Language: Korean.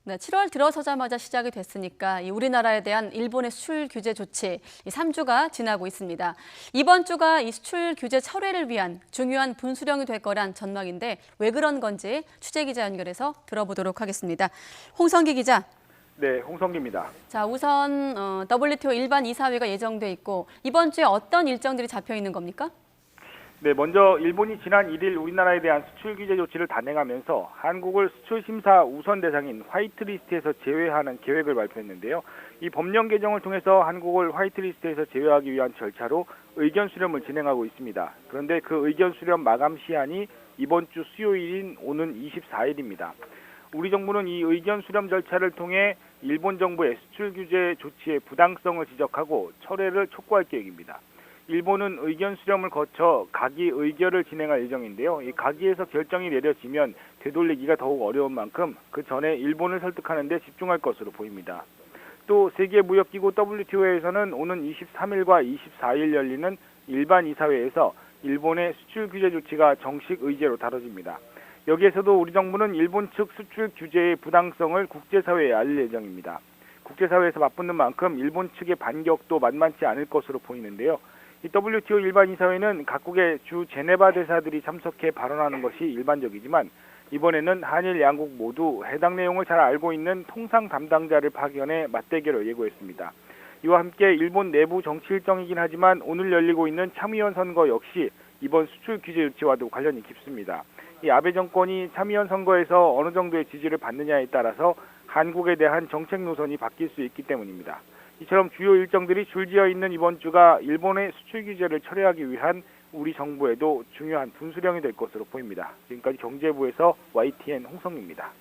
네, 7월 들어서자마자 시작이 됐으니까 우리나라에 대한 일본의 수출 규제 조치 3주가 지나고 있습니다. 이번 주가 이 수출 규제 철회를 위한 중요한 분수령이 될 거란 전망인데 왜 그런 건지 취재 기자 연결해서 들어보도록 하겠습니다. 홍성기 기자. 네, 홍성기입니다. 자, 우선 WTO 일반 이사회가 예정돼 있고 이번 주에 어떤 일정들이 잡혀 있는 겁니까? 네, 먼저 일본이 지난 1일 우리나라에 대한 수출 규제 조치를 단행하면서 한국을 수출 심사 우선 대상인 화이트리스트에서 제외하는 계획을 발표했는데요. 이 법령 개정을 통해서 한국을 화이트리스트에서 제외하기 위한 절차로 의견 수렴을 진행하고 있습니다. 그런데 그 의견 수렴 마감 시한이 이번 주 수요일인 오는 24일입니다. 우리 정부는 이 의견 수렴 절차를 통해 일본 정부의 수출 규제 조치의 부당성을 지적하고 철회를 촉구할 계획입니다. 일본은 의견 수렴을 거쳐 가기 의결을 진행할 예정인데요. 이 가기에서 결정이 내려지면 되돌리기가 더욱 어려운 만큼 그 전에 일본을 설득하는 데 집중할 것으로 보입니다. 또 세계무역기구 WTO에서는 오는 23일과 24일 열리는 일반 이사회에서 일본의 수출 규제 조치가 정식 의제로 다뤄집니다. 여기에서도 우리 정부는 일본 측 수출 규제의 부당성을 국제사회에 알릴 예정입니다. 국제사회에서 맞붙는 만큼 일본 측의 반격도 만만치 않을 것으로 보이는데요. 이 WTO 일반 이사회는 각국의 주 제네바 대사들이 참석해 발언하는 것이 일반적이지만 이번에는 한일 양국 모두 해당 내용을 잘 알고 있는 통상 담당자를 파견해 맞대결을 예고했습니다. 이와 함께 일본 내부 정치 일정이긴 하지만 오늘 열리고 있는 참의원 선거 역시 이번 수출 규제 조치와도 관련이 깊습니다. 이 아베 정권이 참의원 선거에서 어느 정도의 지지를 받느냐에 따라서 한국에 대한 정책 노선이 바뀔 수 있기 때문입니다. 이처럼 주요 일정들이 줄지어 있는 이번 주가 일본의 수출 규제를 철회하기 위한 우리 정부에도 중요한 분수령이 될 것으로 보입니다. 지금까지 경제부에서 YTN 홍성입니다.